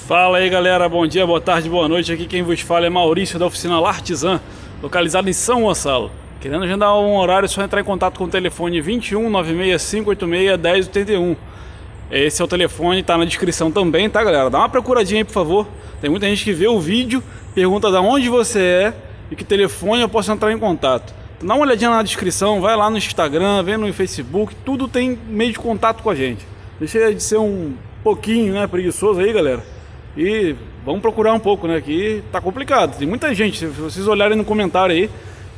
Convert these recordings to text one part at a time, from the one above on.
Fala aí galera, bom dia, boa tarde, boa noite. Aqui quem vos fala é Maurício da oficina L'Artisan, localizado em São Gonçalo. Querendo agendar um horário, é só entrar em contato com o telefone 21 96 586 1081. Esse é o telefone, tá na descrição também, tá galera? Dá uma procuradinha aí por favor. Tem muita gente que vê o vídeo, pergunta de onde você é e que telefone eu posso entrar em contato. Então, dá uma olhadinha na descrição, vai lá no Instagram, vem no Facebook, tudo tem meio de contato com a gente. Deixa de ser um pouquinho, né, preguiçoso aí galera. E vamos procurar um pouco, né? Que tá complicado. Tem muita gente, se vocês olharem no comentário aí,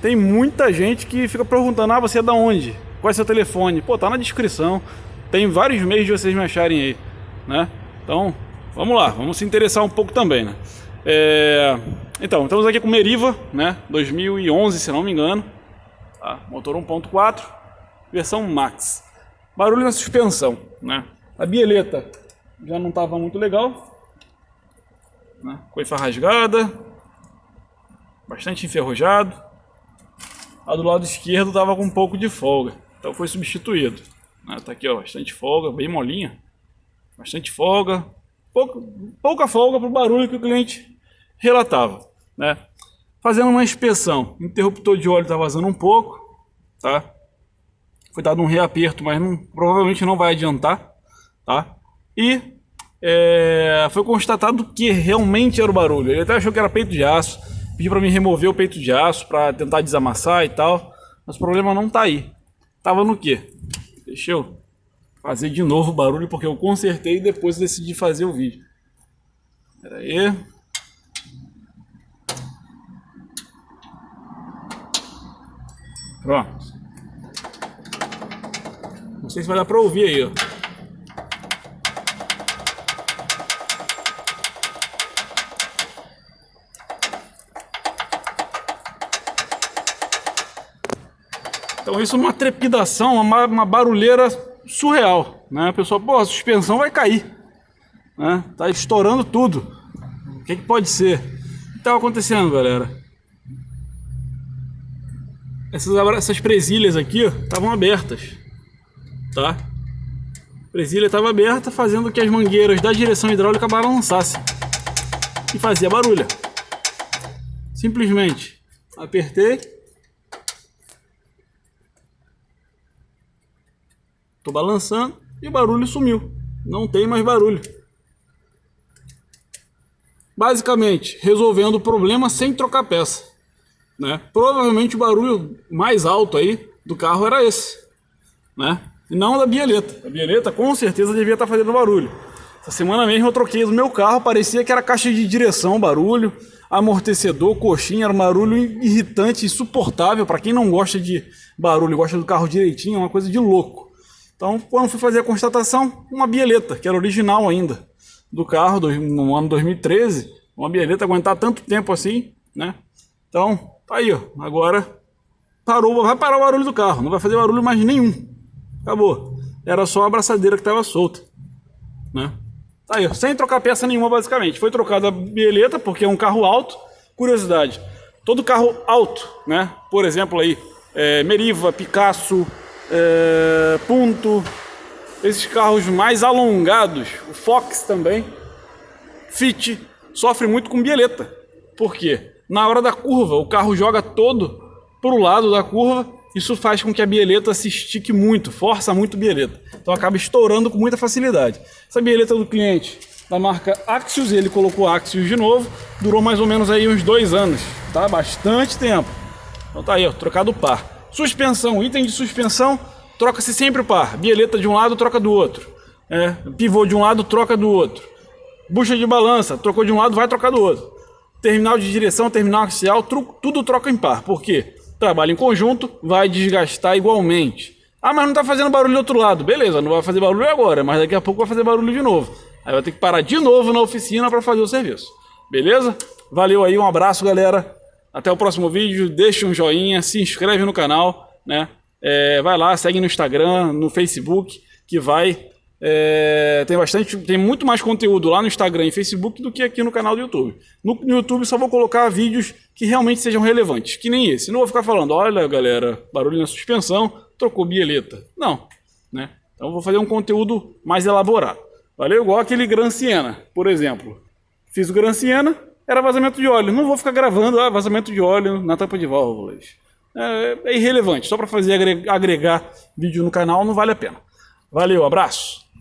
tem muita gente que fica perguntando: ah, você é da onde? Qual é seu telefone? Pô, tá na descrição. Tem vários meios de vocês me acharem aí, né? Então, vamos lá, vamos se interessar um pouco também, né? Então, estamos aqui com Meriva, né? 2011, se não me engano. Tá? Motor 1.4, versão Max. Barulho na suspensão, né? A bieleta já não estava muito legal. Coifa rasgada, bastante enferrujado. A do lado esquerdo estava com um pouco de folga, então foi substituído. Tá aqui, ó, bastante folga, bem molinha, bastante folga, pouca folga para o barulho que o cliente relatava, né? Fazendo uma inspeção, o interruptor de óleo está vazando um pouco, tá? Foi dado um reaperto, mas provavelmente não vai adiantar, tá? E foi constatado que realmente era o barulho. Ele até achou que era peito de aço, pediu para mim remover o peito de aço para tentar desamassar e tal, mas o problema não tá aí. Tava no quê? Deixa eu fazer de novo o barulho porque eu consertei e depois decidi fazer o vídeo. Pera aí. Pronto. Não sei se vai dar para ouvir aí, ó. Então isso é uma trepidação, uma barulheira surreal, né? A pessoa, pô, a suspensão vai cair, né? Tá estourando tudo. O que pode ser? O que estava acontecendo, galera? Essas presilhas aqui estavam abertas, tá? A presilha estava aberta, fazendo que as mangueiras da direção hidráulica balançassem e fazia barulho. Simplesmente apertei. Tô balançando e o barulho sumiu. Não tem mais barulho. Basicamente, resolvendo o problema sem trocar peça, né? Provavelmente o barulho mais alto aí do carro era esse, né? E não da bieleta. A bieleta com certeza devia estar fazendo barulho. Essa semana mesmo eu troquei do meu carro, parecia que era caixa de direção, barulho, amortecedor, coxinha, era um barulho irritante, insuportável. Para quem não gosta de barulho, gosta do carro direitinho, é uma coisa de louco. Então, quando fui fazer a constatação, uma bieleta, que era original ainda, do carro, no ano 2013, uma bieleta aguentar tanto tempo assim, né? Então, tá aí, ó, agora parou, vai parar o barulho do carro, não vai fazer barulho mais nenhum, acabou. Era só a abraçadeira que estava solta, né? Tá aí, ó, sem trocar peça nenhuma basicamente. Foi trocada a bieleta, porque é um carro alto. Curiosidade, todo carro alto, né? Por exemplo aí, Meriva, Picasso, Punto, esses carros mais alongados, o Fox também, Fit, sofre muito com bieleta. Por quê? Na hora da curva, o carro joga todo pro lado da curva, isso faz com que a bieleta se estique muito, força muito a bieleta. Então acaba estourando com muita facilidade. Essa bieleta do cliente, da marca Axios, ele colocou Axios de novo, durou mais ou menos aí uns 2 anos, tá? Bastante tempo. Então tá aí, ó, trocado o par. Suspensão, item de suspensão, troca-se sempre o par. Bieleta de um lado, troca do outro. Pivô de um lado, troca do outro. Bucha de balança, trocou de um lado, vai trocar do outro. Terminal de direção, terminal axial, tudo troca em par. Por quê? Trabalho em conjunto, vai desgastar igualmente. Ah, mas não está fazendo barulho do outro lado. Beleza, não vai fazer barulho agora, mas daqui a pouco vai fazer barulho de novo. Aí vai ter que parar de novo na oficina para fazer o serviço. Beleza? Valeu aí, um abraço, galera. Até o próximo vídeo, deixa um joinha, se inscreve no canal, né? Vai lá, segue no Instagram, no Facebook, que tem muito mais conteúdo lá no Instagram e Facebook do que aqui no canal do YouTube. No YouTube só vou colocar vídeos que realmente sejam relevantes, que nem esse. Não vou ficar falando, olha galera, barulho na suspensão, trocou bieleta. Não, né? Então vou fazer um conteúdo mais elaborado. Valeu? Igual aquele Gran Siena, por exemplo. Fiz o Gran Siena, era vazamento de óleo. Não vou ficar gravando vazamento de óleo na tampa de válvulas. É irrelevante, só para fazer agregar vídeo no canal não vale a pena. Valeu, abraço!